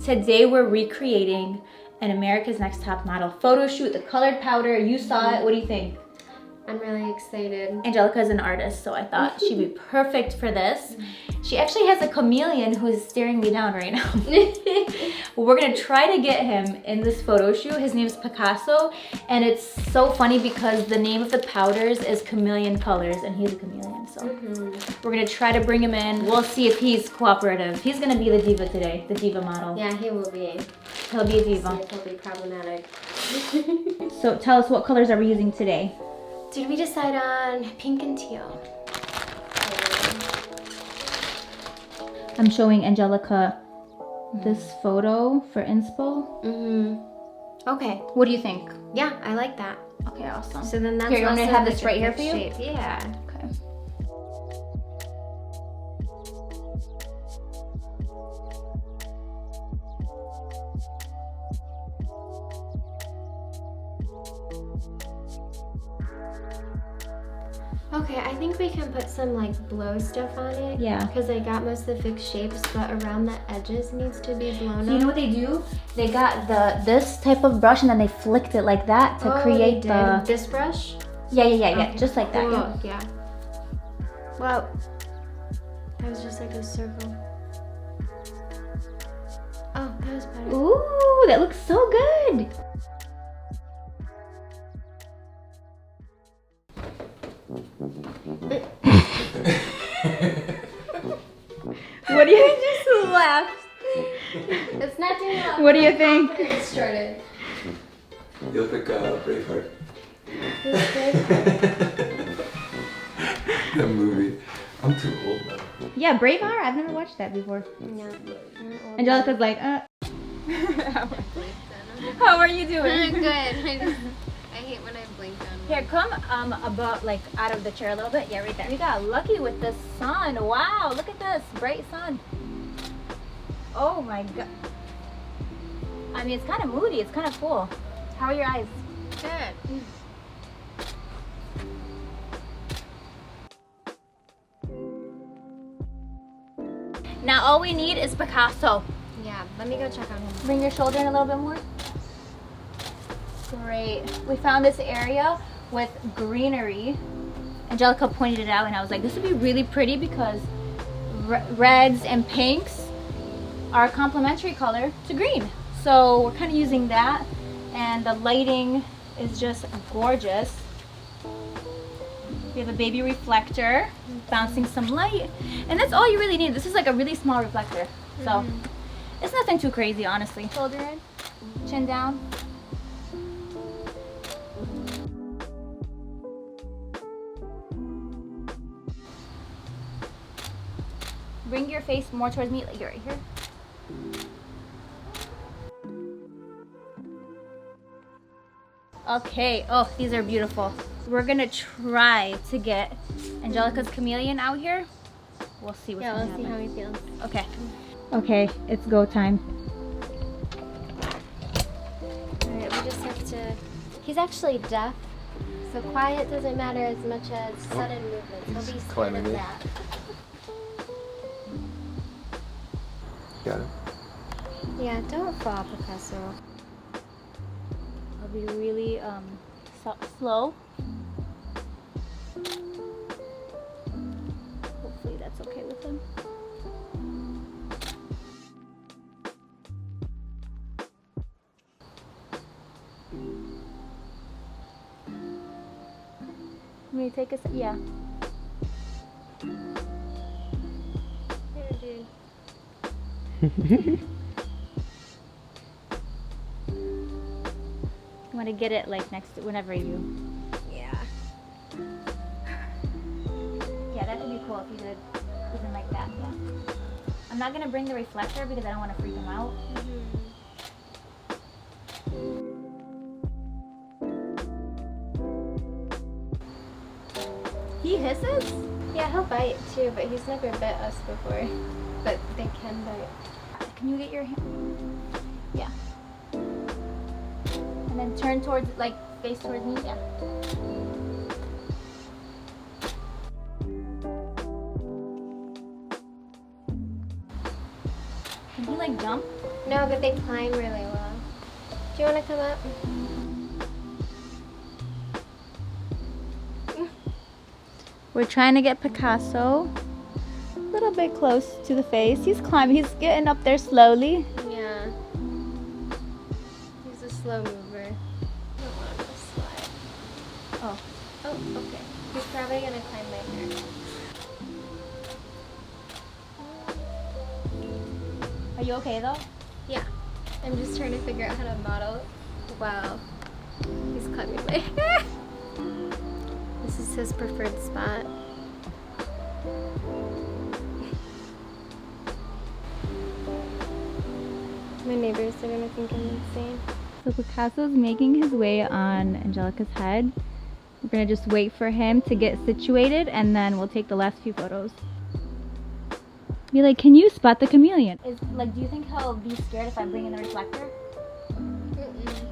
Today we're recreating an America's Next Top Model photo shoot, the colored powder. You saw it, what do you think? I'm really excited. Angelica is an artist, so I thought she'd be perfect for this. She actually has a chameleon who is staring me down right now. We're gonna try to get him in this photo shoot. His name's Picasso, and it's so funny because the name of the powders is Chameleon Colors, and he's a chameleon, so we're gonna try to bring him in. We'll see if he's cooperative. He's gonna be the diva today, the diva model. Yeah, he will be. He'll be a diva. See if he'll be problematic. So tell us, what colors are we using today? Did we decide on pink and teal? I'm showing Angelica this photo for inspo. Okay. What do you think? Yeah, I like that. Okay, awesome. So then that's here, you want me to have also this right here for you? shape. Yeah. Okay. Okay, I think we can put some like blow stuff on it. Yeah. Because I got most of the fixed shapes, but around the edges needs to be blown So you know what they do? They got this type of brush and then they flicked it like that to create the... This brush? Yeah, Okay. just like that. Cool. Yeah. Wow. That was just like a circle. Oh, that was better. Ooh, that looks so good. What do you just laughed? It's not doing well. What do you think? It's started. You look like Braveheart. The movie. I'm too old now. Yeah, Braveheart. I've never watched that before. Yeah. Angelica's like, How are you doing? Good. I hate when I blink on. Here, come about like out of the chair a little bit. Yeah, right there. We got lucky with the sun. Wow, look at this bright sun. Oh my god. I mean, it's kind of moody. It's kind of cool. How are your eyes? Good. Now all we need is Picasso. Yeah, let me go check on him. Bring your shoulder in a little bit more. Great. We found this area with greenery. Angelica pointed it out and I was like, this would be really pretty because reds and pinks are a complementary color to green. So we're kind of using that, and the lighting is just gorgeous. We have a baby reflector bouncing some light, and that's all you really need. This is like a really small reflector, so it's nothing too crazy, honestly. Shoulder in, chin down. Bring your face more towards me, like you're right here. Okay, oh, these are beautiful. We're gonna try to get Angelica's chameleon out here. We'll see what's gonna happen. Yeah, we'll see how he feels. Okay. Okay, it's go time. Alright, we just have to... He's actually deaf, so quiet doesn't matter as much as sudden movements. He'll be scared climbing of in. that. Got it. Yeah, don't fall, Picasso. I'll be really slow. Hopefully that's okay with him. Let me take a yeah. Here, dude. You want to get it like next to whenever you. Yeah. Yeah, that could be cool if you did even like that. Yeah. I'm not gonna bring the reflector because I don't want to freak him out. He hisses? Yeah, he'll bite too, but he's never bit us before. But they can bite. Can you get your hand? Yeah. And then turn towards, like, face towards me. Yeah. Can he, like, jump? No, No, but they climb really well. Do you want to come up? We're trying to get Picasso a little bit close to the face. He's climbing. He's getting up there slowly. Yeah. He's a slow mover. Don't want him to slide. Oh. Oh, okay. He's probably gonna climb later. Are you okay though? Yeah. I'm just trying to figure out how to model. Wow. He's climbing my hair. This is his preferred spot. My neighbors are gonna think I'm insane. So Picasso's making his way on Angelica's head. We're gonna just wait for him to get situated and then we'll take the last few photos. Be like, can you spot the chameleon? Do you think he'll be scared if I bring in the reflector? Mm-mm.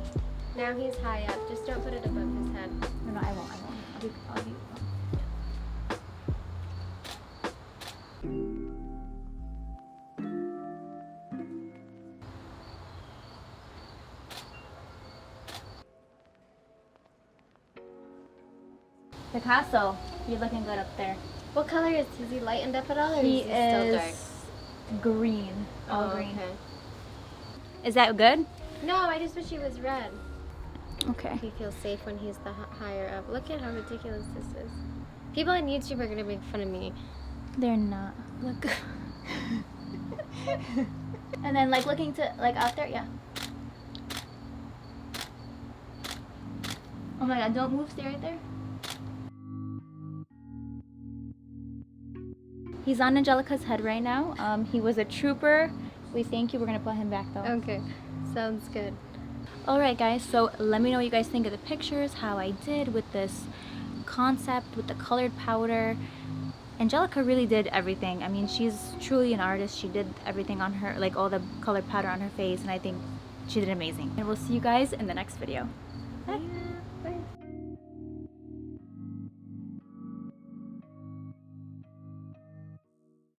Now he's high up. Just don't put it above his head. No, I won't. I'll be Picasso, you're looking good up there. What color is he? Is he lightened up at all, or He is he still dark? is green, all green. Okay. Is that good? No, I just wish he was red. Okay. He feels safe when he's the higher up. Look at how ridiculous this is. People on YouTube are gonna make fun of me. They're not. Look. And then looking to out there, yeah. Oh my god, don't move, stay right there. He's on Angelica's head right now. He was a trooper. We thank you. We're gonna put him back though. Okay, sounds good. Alright guys, so let me know what you guys think of the pictures, how I did with this concept, with the colored powder. Angelica really did everything. I mean, she's truly an artist. She did everything on her, all the colored powder on her face, and I think she did amazing. And we'll see you guys in the next video.